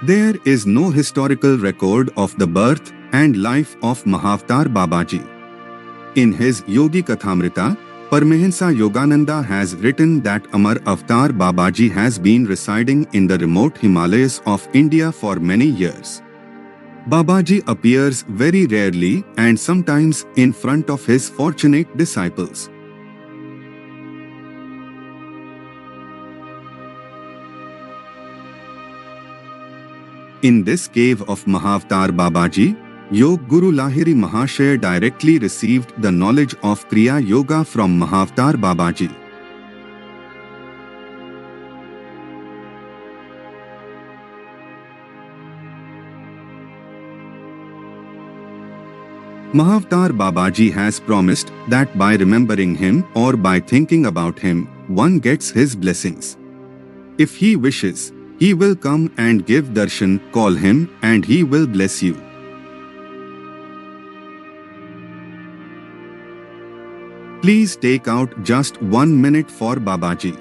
There is no historical record of the birth and life of Mahavatar Babaji. In his Yogi Kathamrita, Paramahansa Yogananda has written that Amar Avatar Babaji has been residing in the remote Himalayas of India for many years. Babaji appears very rarely and sometimes in front of his fortunate disciples. In this cave of Mahavatar Babaji, Yog Guru Lahiri Mahashaya directly received the knowledge of Kriya Yoga from Mahavatar Babaji. Mahavatar Babaji has promised that by remembering him or by thinking about him, one gets his blessings. If he wishes, he will come and give darshan, call him and he will bless you. Please take out just 1 minute for Babaji.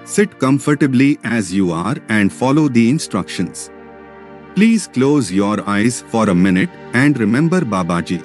Sit comfortably as you are and follow the instructions. Please close your eyes for a minute and remember Babaji.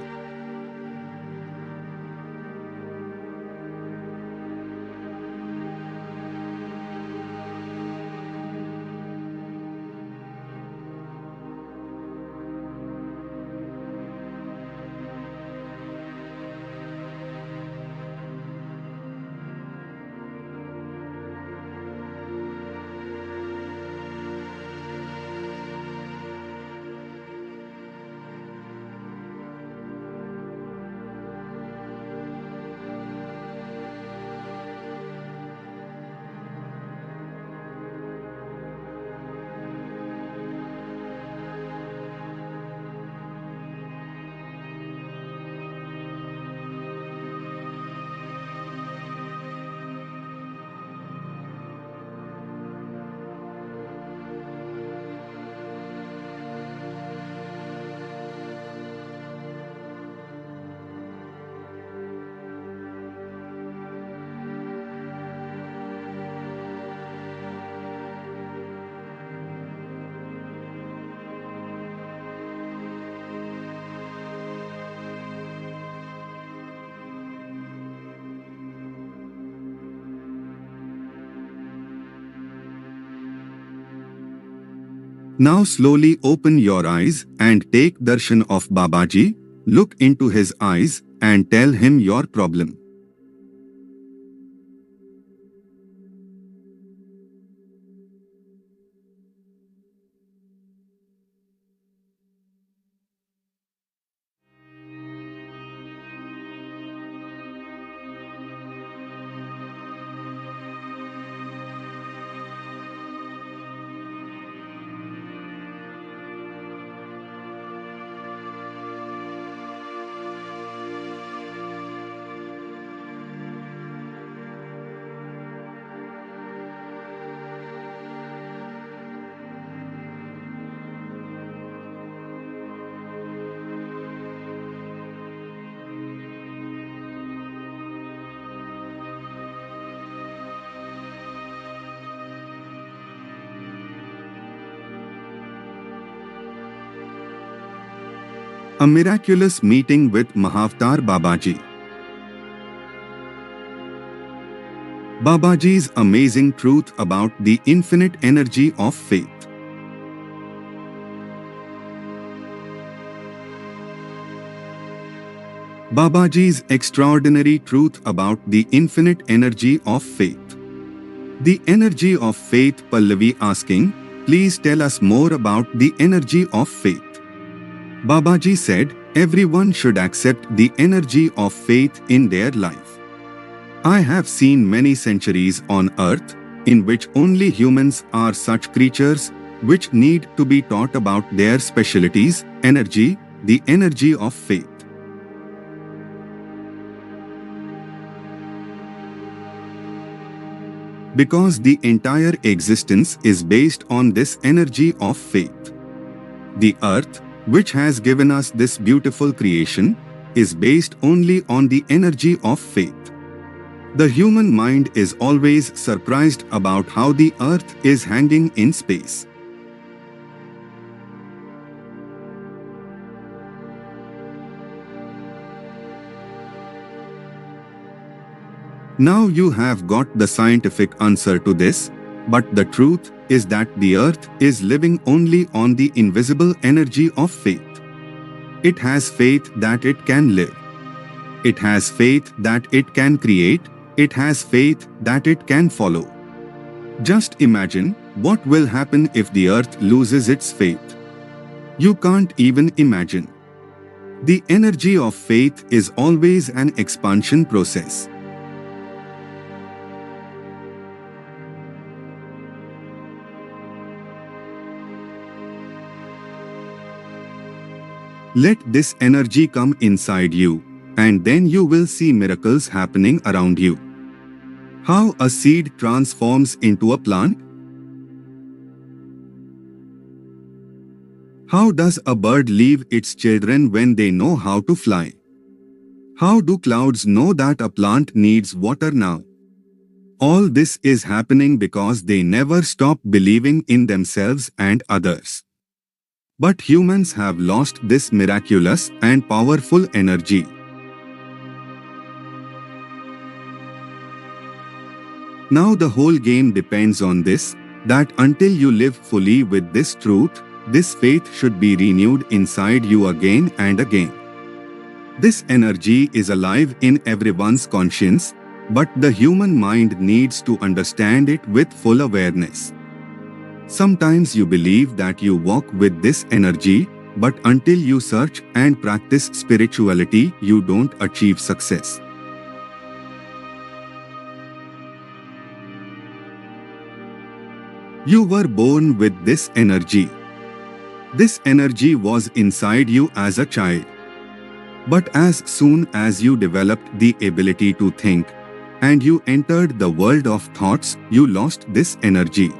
Now slowly open your eyes and take darshan of Babaji, look into his eyes and tell him your problem. A miraculous meeting with Mahavatar Babaji. Babaji's amazing truth about the infinite energy of faith. Babaji's extraordinary truth about the infinite energy of faith. The energy of faith. Pallavi asking, please tell us more about the energy of faith. Babaji said, everyone should accept the energy of faith in their life. I have seen many centuries on earth, in which only humans are such creatures, which need to be taught about their specialties, energy, the energy of faith. Because the entire existence is based on this energy of faith. The earth, which has given us this beautiful creation, is based only on the energy of faith. The human mind is always surprised about how the earth is hanging in space. Now you have got the scientific answer to this, but the truth is that the earth is living only on the invisible energy of faith. It has faith that it can live. It has faith that it can create. It has faith that it can follow. Just imagine what will happen if the earth loses its faith. You can't even imagine. The energy of faith is always an expansion process. Let this energy come inside you, and then you will see miracles happening around you. How a seed transforms into a plant? How does a bird leave its children when they know how to fly? How do clouds know that a plant needs water now? All this is happening because they never stop believing in themselves and others. But humans have lost this miraculous and powerful energy. Now the whole game depends on this, that until you live fully with this truth, this faith should be renewed inside you again and again. This energy is alive in everyone's conscience, but the human mind needs to understand it with full awareness. Sometimes you believe that you walk with this energy, but until you search and practice spirituality, you don't achieve success. You were born with this energy. This energy was inside you as a child. But as soon as you developed the ability to think, and you entered the world of thoughts, you lost this energy.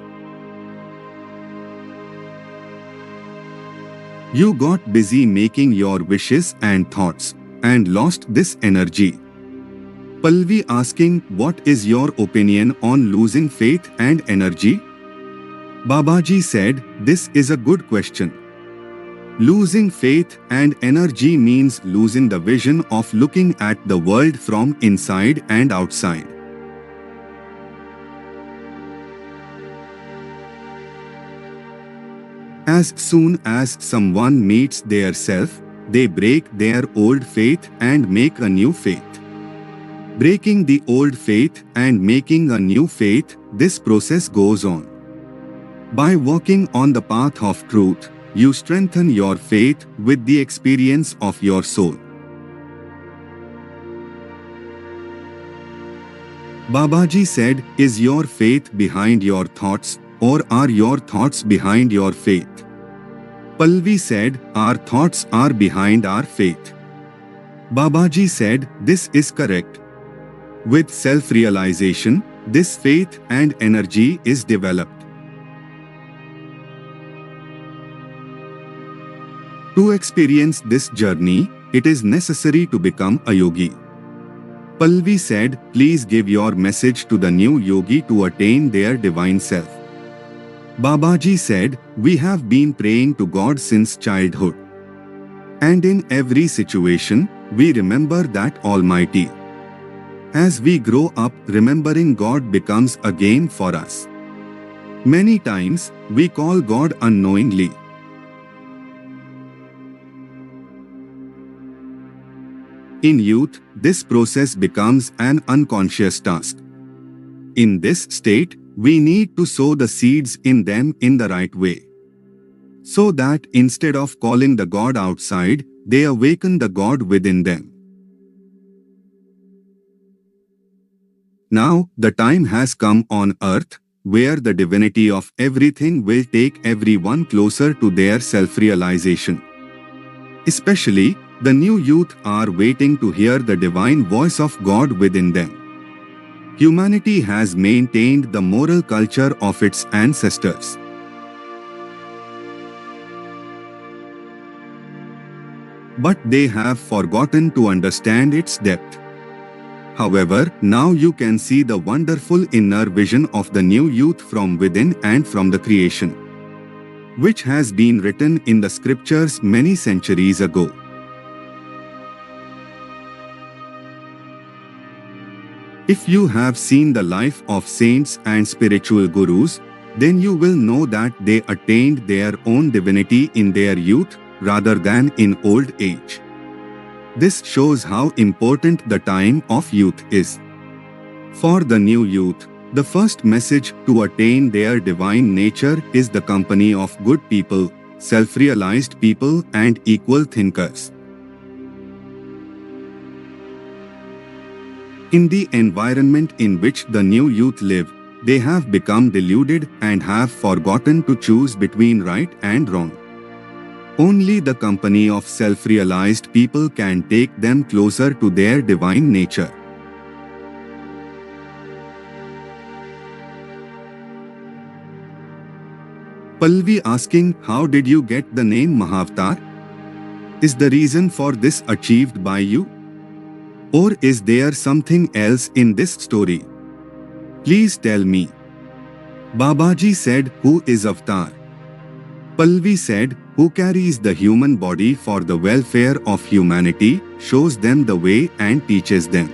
You got busy making your wishes and thoughts, and lost this energy. Pallavi asking, what is your opinion on losing faith and energy? Babaji said, this is a good question. Losing faith and energy means losing the vision of looking at the world from inside and outside. As soon as someone meets their self, they break their old faith and make a new faith. Breaking the old faith and making a new faith, this process goes on. By walking on the path of truth, you strengthen your faith with the experience of your soul. Babaji said, is your faith behind your thoughts, or are your thoughts behind your faith? Pallavi said, our thoughts are behind our faith. Babaji said, this is correct. With self-realization, this faith and energy is developed. To experience this journey, it is necessary to become a yogi. Pallavi said, please give your message to the new yogi to attain their divine self. Babaji said, we have been praying to God since childhood. And in every situation, we remember that Almighty. As we grow up, remembering God becomes a game for us. Many times, we call God unknowingly. In youth, this process becomes an unconscious task. In this state, we need to sow the seeds in them in the right way. So that instead of calling the God outside, they awaken the God within them. Now, the time has come on earth, where the divinity of everything will take everyone closer to their self-realization. Especially, the new youth are waiting to hear the divine voice of God within them. Humanity has maintained the moral culture of its ancestors. But they have forgotten to understand its depth. However, now you can see the wonderful inner vision of the new youth from within and from the creation, which has been written in the scriptures many centuries ago. If you have seen the life of saints and spiritual gurus, then you will know that they attained their own divinity in their youth rather than in old age. This shows how important the time of youth is. For the new youth, the first message to attain their divine nature is the company of good people, self-realized people and equal thinkers. In the environment in which the new youth live, they have become deluded and have forgotten to choose between right and wrong. Only the company of self-realized people can take them closer to their divine nature. Pallavi asking, how did you get the name Mahavatar? Is the reason for this achieved by you? Or is there something else in this story? Please tell me. Babaji said, who is Avatar? Pallavi said, who carries the human body for the welfare of humanity, shows them the way and teaches them.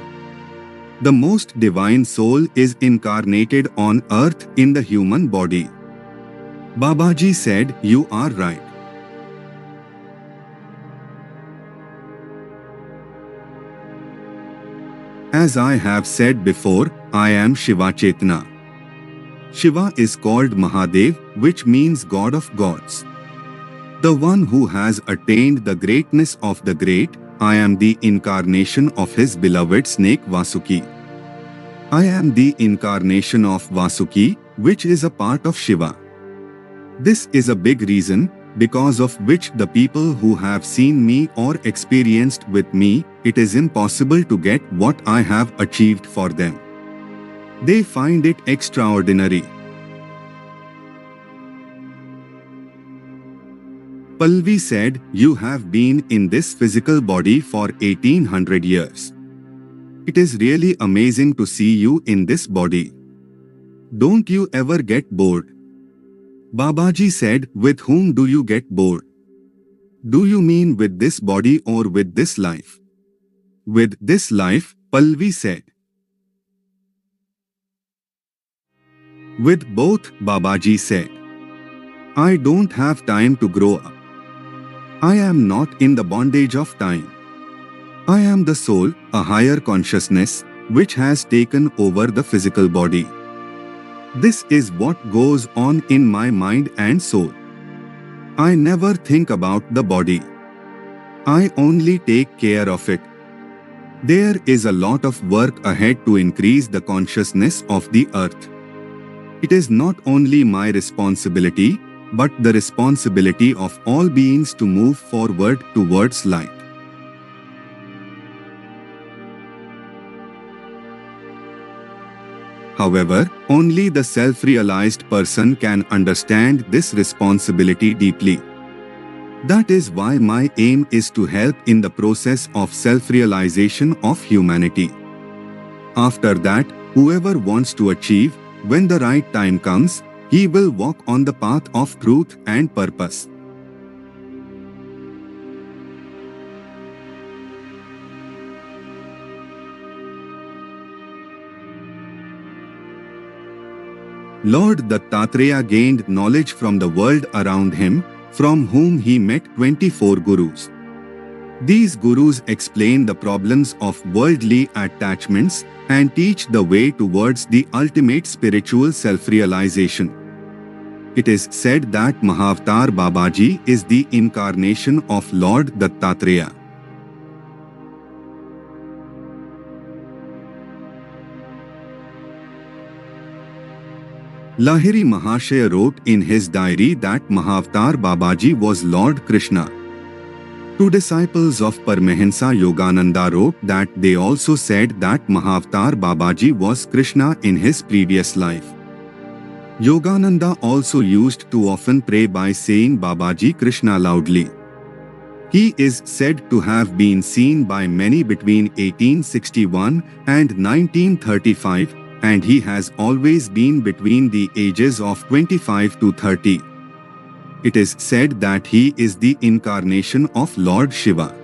The most divine soul is incarnated on earth in the human body. Babaji said, you are right. As I have said before, I am Shiva Chetna. Shiva is called Mahadev, which means God of gods. The one who has attained the greatness of the great. I am the incarnation of his beloved snake Vasuki. I am the incarnation of Vasuki, which is a part of Shiva. This is a big reason, because of which the people who have seen me or experienced with me, it is impossible to get what I have achieved for them. They find it extraordinary. Pallavi said, you have been in this physical body for 1800 years. It is really amazing to see you in this body. Don't you ever get bored? Babaji said, with whom do you get bored? Do you mean with this body or with this life? With this life, Pallavi said. With both, Babaji said. I don't have time to grow up. I am not in the bondage of time. I am the soul, a higher consciousness, which has taken over the physical body. This is what goes on in my mind and soul. I never think about the body. I only take care of it. There is a lot of work ahead to increase the consciousness of the earth. It is not only my responsibility, but the responsibility of all beings to move forward towards light. However, only the self-realized person can understand this responsibility deeply. That is why my aim is to help in the process of self-realization of humanity. After that, whoever wants to achieve, when the right time comes, he will walk on the path of truth and purpose. Lord Dattatreya gained knowledge from the world around him, from whom he met 24 gurus. These gurus explain the problems of worldly attachments and teach the way towards the ultimate spiritual self-realization. It is said that Mahavatar Babaji is the incarnation of Lord Dattatreya. Lahiri Mahashaya wrote in his diary that Mahavatar Babaji was Lord Krishna. Two disciples of Paramahansa Yogananda wrote that they also said that Mahavatar Babaji was Krishna in his previous life. Yogananda also used to often pray by saying Babaji Krishna loudly. He is said to have been seen by many between 1861 and 1935, and he has always been between the ages of 25 to 30. It is said that he is the incarnation of Lord Shiva.